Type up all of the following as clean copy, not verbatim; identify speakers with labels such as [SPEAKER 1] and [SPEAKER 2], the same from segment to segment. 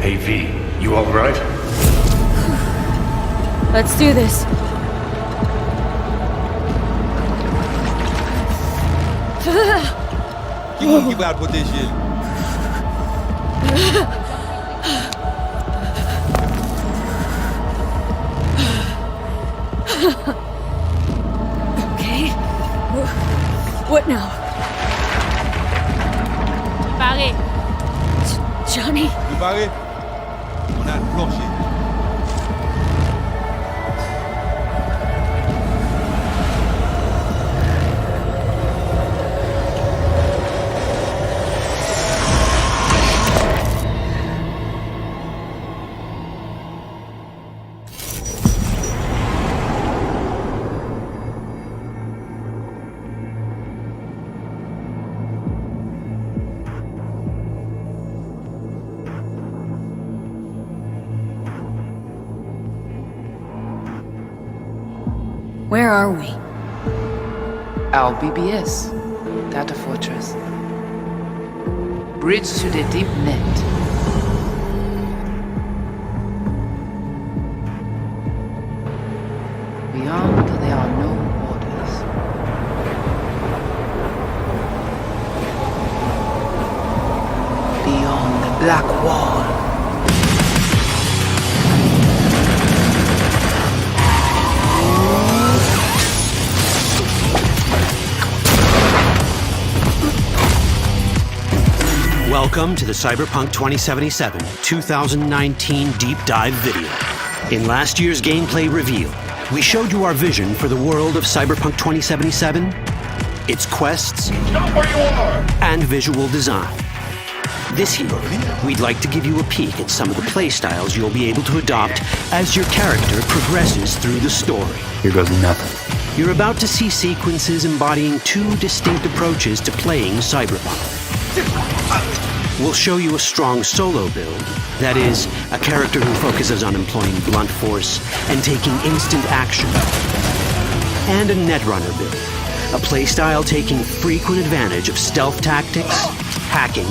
[SPEAKER 1] Hey V, you alright?
[SPEAKER 2] Let's do this.
[SPEAKER 3] Que vai proteger ele?
[SPEAKER 2] Okay. What now?
[SPEAKER 4] Barré.
[SPEAKER 2] Johnny?
[SPEAKER 3] Vous barrez? On a le plancher.
[SPEAKER 2] Where are we?
[SPEAKER 5] Our BBS, Data Fortress. Bridge to the deep net. Beyond, there are no borders. Beyond the black wall.
[SPEAKER 6] Welcome to the Cyberpunk 2077 2019 Deep Dive video. In last year's gameplay reveal, we showed you our vision for the world of Cyberpunk 2077, its quests, and visual design. This year, we'd like to give you a peek at some of the playstyles you'll be able to adopt as your character progresses through the story.
[SPEAKER 1] Here goes nothing.
[SPEAKER 6] You're about to see sequences embodying two distinct approaches to playing Cyberpunk. We'll show you a strong solo build, that is, a character who focuses on employing blunt force and taking instant action, and a netrunner build, a playstyle taking frequent advantage of stealth tactics, hacking,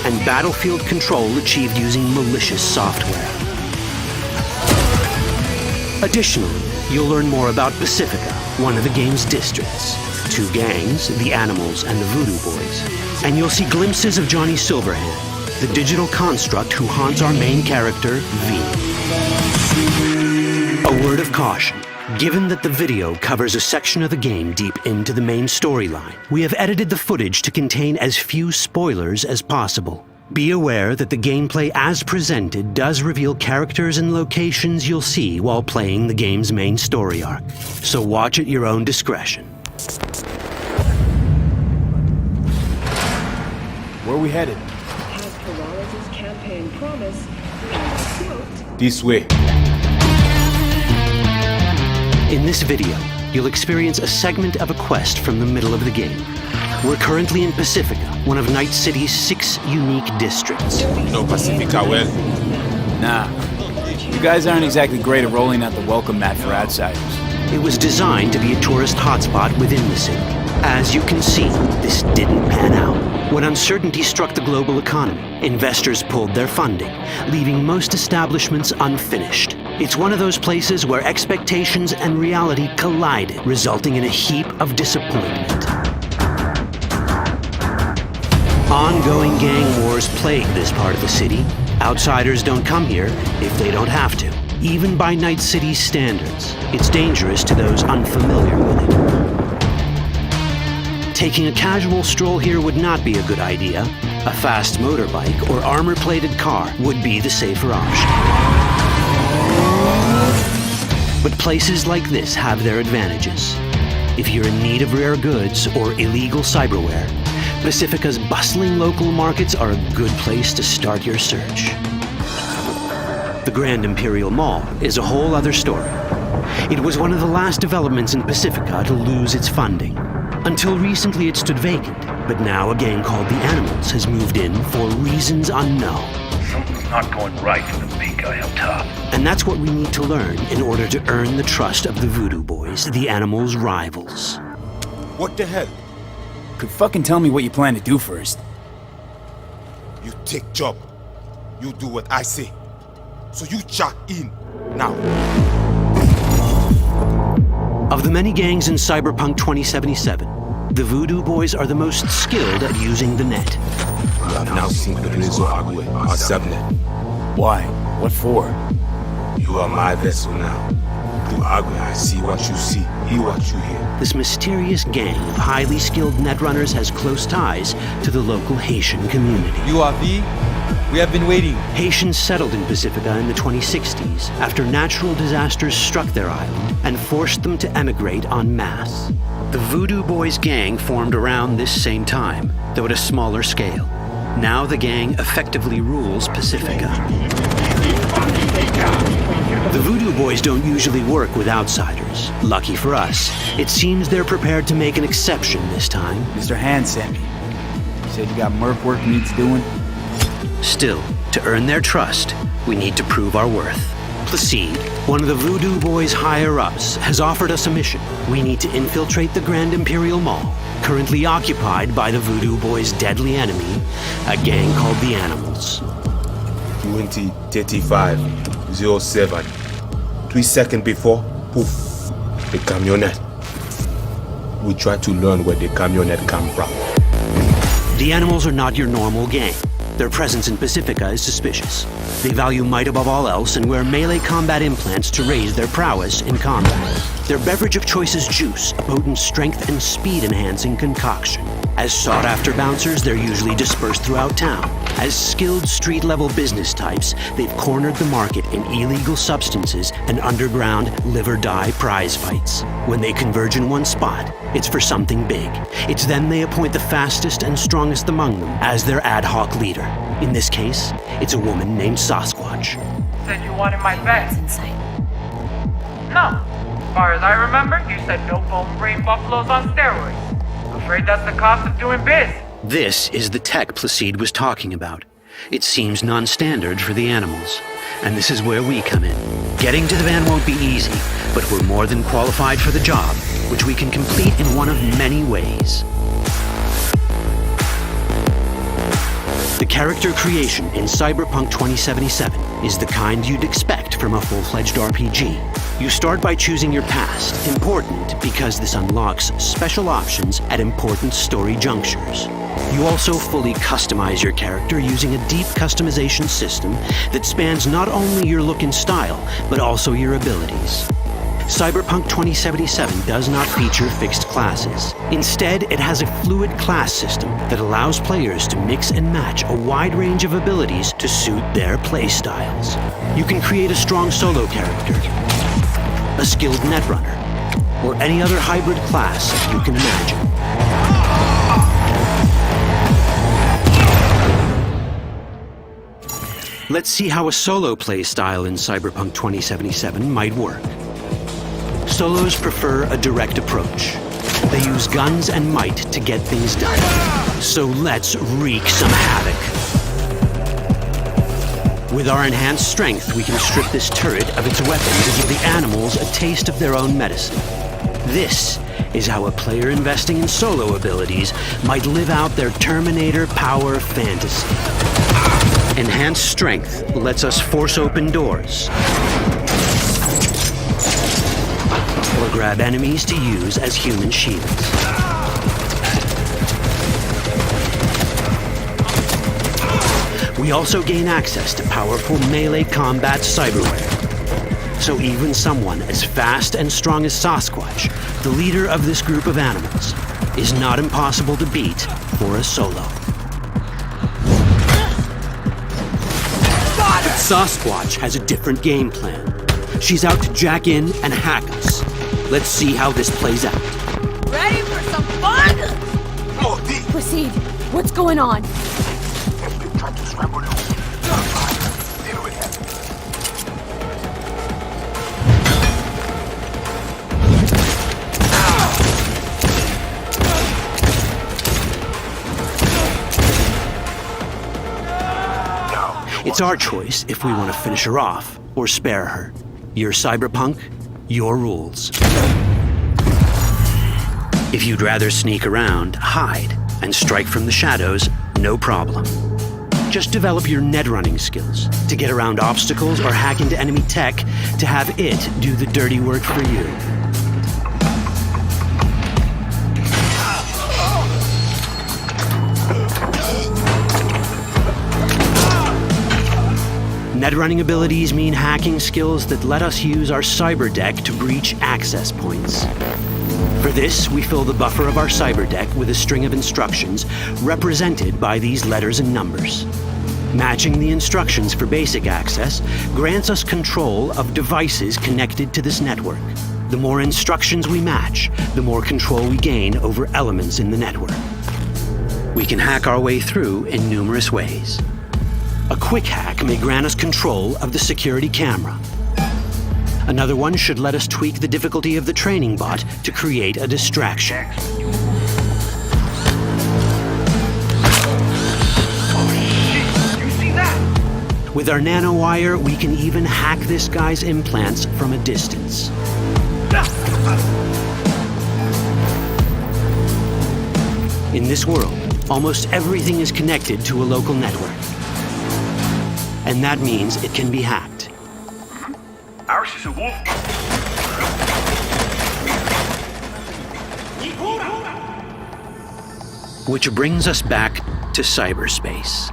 [SPEAKER 6] and battlefield control achieved using malicious software. Additionally, you'll learn more about Pacifica, one of the game's districts, two gangs, the Animals and the Voodoo Boys, and you'll see glimpses of Johnny Silverhand, the digital construct who haunts our main character, V. A word of caution. Given that the video covers a section of the game deep into the main storyline, we have edited the footage to contain as few spoilers as possible. Be aware that the gameplay as presented does reveal characters and locations you'll see while playing the game's main story arc, so watch at your own discretion.
[SPEAKER 3] Where are we headed?
[SPEAKER 7] As Peralez's campaign promise, quote,
[SPEAKER 3] This way.
[SPEAKER 6] In this video, you'll experience a segment of a quest from the middle of the game. We're currently in Pacifica, one of Night City's 6 unique districts.
[SPEAKER 3] No Pacifica well.
[SPEAKER 8] Nah. You guys aren't exactly great at rolling out the welcome mat for outsiders.
[SPEAKER 6] It was designed to be a tourist hotspot within the city. As you can see, this didn't pan out. When uncertainty struck the global economy, investors pulled their funding, leaving most establishments unfinished. It's one of those places where expectations and reality collided, resulting in a heap of disappointment. Ongoing gang wars plague this part of the city. Outsiders don't come here if they don't have to. Even by Night City's standards, it's dangerous to those unfamiliar with it. Taking a casual stroll here would not be a good idea. A fast motorbike or armor-plated car would be the safer option. But places like this have their advantages. If you're in need of rare goods or illegal cyberware, Pacifica's bustling local markets are a good place to start your search. The Grand Imperial Mall is a whole other story. It was one of the last developments in Pacifica to lose its funding. Until recently it stood vacant, but now a gang called the Animals has moved in for reasons unknown.
[SPEAKER 1] Something's not going right for the big guy up top.
[SPEAKER 6] And that's what we need to learn in order to earn the trust of the Voodoo Boys, the Animals' rivals.
[SPEAKER 3] What the hell?
[SPEAKER 8] Could fucking tell me what you plan to do first.
[SPEAKER 3] You take job. You do what I say. So you chuck in now.
[SPEAKER 6] Of the many gangs in Cyberpunk 2077, the Voodoo Boys are the most skilled at using the net.
[SPEAKER 3] You have now seen the Rezo Agwe, our subnet.
[SPEAKER 8] Why? What for?
[SPEAKER 3] You are my vessel now. Through Agwe, I see what you see, hear what you hear.
[SPEAKER 6] This mysterious gang of highly skilled netrunners has close ties to the local Haitian community.
[SPEAKER 4] URV, we have been waiting.
[SPEAKER 6] Haitians settled in Pacifica in the 2060s after natural disasters struck their island and forced them to emigrate en masse. The Voodoo Boys gang formed around this same time, though at a smaller scale. Now the gang effectively rules Pacifica. The Voodoo Boys don't usually work with outsiders. Lucky for us, it seems they're prepared to make an exception this time.
[SPEAKER 8] Mr. Hand sent me. He said you got merc work needs doing.
[SPEAKER 6] Still, to earn their trust, we need to prove our worth. Placide, one of the Voodoo Boys' higher-ups, has offered us a mission. We need to infiltrate the Grand Imperial Mall, currently occupied by the Voodoo Boys' deadly enemy, a gang called the Animals.
[SPEAKER 3] 20:35:07. 3 seconds before, poof, the camionette. We try to learn where the camionette come from.
[SPEAKER 6] The Animals are not your normal gang. Their presence in Pacifica is suspicious. They value might above all else and wear melee combat implants to raise their prowess in combat. Their beverage of choice is juice, a potent strength and speed-enhancing concoction. As sought-after bouncers, they're usually dispersed throughout town. As skilled street-level business types, they've cornered the market in illegal substances and underground live-or-die prize fights. When they converge in one spot, it's for something big. It's then they appoint the fastest and strongest among them as their ad hoc leader. In this case, it's a woman named Sasquatch.
[SPEAKER 9] Said you wanted my bed.
[SPEAKER 2] Inside.
[SPEAKER 9] No. As far as I remember, you said no bone brain buffaloes on steroids. Afraid that's the cost of doing biz.
[SPEAKER 6] This is the tech Placide was talking about. It seems non-standard for the Animals. And this is where we come in. Getting to the van won't be easy, but we're more than qualified for the job, which we can complete in one of many ways. The character creation in Cyberpunk 2077 is the kind you'd expect from a full-fledged RPG. You start by choosing your past, important because this unlocks special options at important story junctures. You also fully customize your character using a deep customization system that spans not only your look and style, but also your abilities. Cyberpunk 2077 does not feature fixed classes. Instead, it has a fluid class system that allows players to mix and match a wide range of abilities to suit their playstyles. You can create a strong solo character, a skilled netrunner, or any other hybrid class you can imagine. Let's see how a solo playstyle in Cyberpunk 2077 might work. Solos prefer a direct approach. They use guns and might to get things done. So let's wreak some havoc. With our enhanced strength, we can strip this turret of its weapons and give the Animals a taste of their own medicine. This is how a player investing in solo abilities might live out their Terminator power fantasy. Enhanced strength lets us force open doors, or grab enemies to use as human shields. We also gain access to powerful melee combat cyberware. So even someone as fast and strong as Sasquatch, the leader of this group of animals, is not impossible to beat for a solo. But Sasquatch has a different game plan. She's out to jack in and hack us. Let's see how this plays out.
[SPEAKER 2] Ready for some fun? Proceed. What's going on?
[SPEAKER 6] It's our choice if we want to finish her off or spare her. You're Cyberpunk, your rules. If you'd rather sneak around, hide, and strike from the shadows, no problem. Just develop your net running skills to get around obstacles or hack into enemy tech to have it do the dirty work for you. Net running abilities mean hacking skills that let us use our cyber deck to breach access points. For this, we fill the buffer of our cyber deck with a string of instructions represented by these letters and numbers. Matching the instructions for basic access grants us control of devices connected to this network. The more instructions we match, the more control we gain over elements in the network. We can hack our way through in numerous ways. A quick hack may grant us control of the security camera. Another one should let us tweak the difficulty of the training bot to create a distraction. With our nanowire, we can even hack this guy's implants from a distance. In this world, almost everything is connected to a local network. And that means it can be hacked. Which brings us back to cyberspace.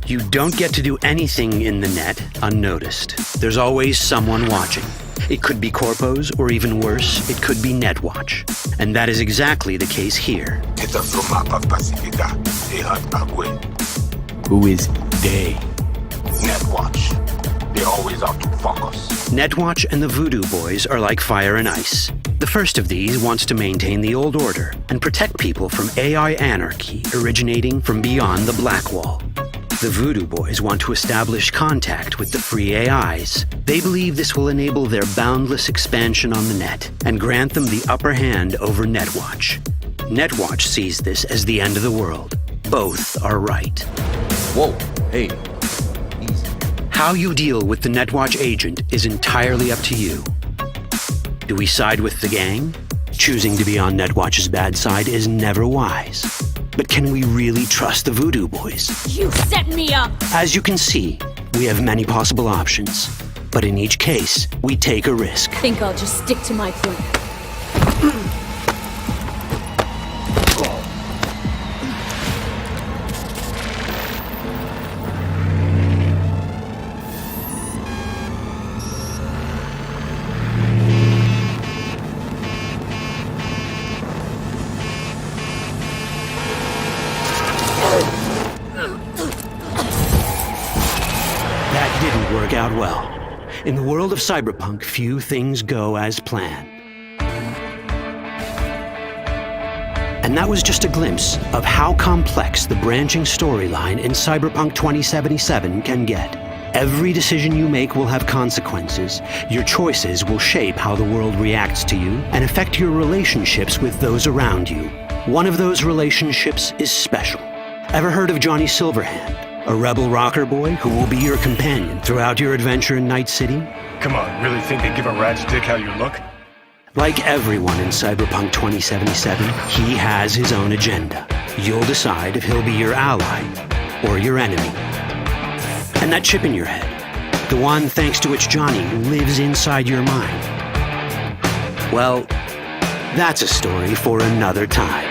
[SPEAKER 6] You don't get to do anything in the net unnoticed. There's always someone watching. It could be corpos, or even worse, it could be Netwatch. And that is exactly the case here.
[SPEAKER 1] Who is they?
[SPEAKER 3] Netwatch. They always out to fuck us.
[SPEAKER 6] Netwatch and the Voodoo Boys are like fire and ice. The first of these wants to maintain the old order and protect people from AI anarchy originating from beyond the Black Wall. The Voodoo Boys want to establish contact with the free AIs. They believe this will enable their boundless expansion on the net and grant them the upper hand over Netwatch. Netwatch sees this as the end of the world. Both are right.
[SPEAKER 3] Whoa, hey.
[SPEAKER 6] How you deal with the Netwatch agent is entirely up to you. Do we side with the gang? Choosing to be on Netwatch's bad side is never wise. But can we really trust the Voodoo Boys?
[SPEAKER 2] You set me up!
[SPEAKER 6] As you can see, we have many possible options. But in each case, we take a risk.
[SPEAKER 2] Think I'll just stick to my plan.
[SPEAKER 6] Out well. In the world of Cyberpunk, few things go as planned. And that was just a glimpse of how complex the branching storyline in Cyberpunk 2077 can get. Every decision you make will have consequences. Your choices will shape how the world reacts to you and affect your relationships with those around you. One of those relationships is special. Ever heard of Johnny Silverhand? A rebel rocker boy who will be your companion throughout your adventure in Night City?
[SPEAKER 1] Come on, really think they give a rat's dick how you look?
[SPEAKER 6] Like everyone in Cyberpunk 2077, he has his own agenda. You'll decide if he'll be your ally or your enemy. And that chip in your head, the one thanks to which Johnny lives inside your mind, well, that's a story for another time.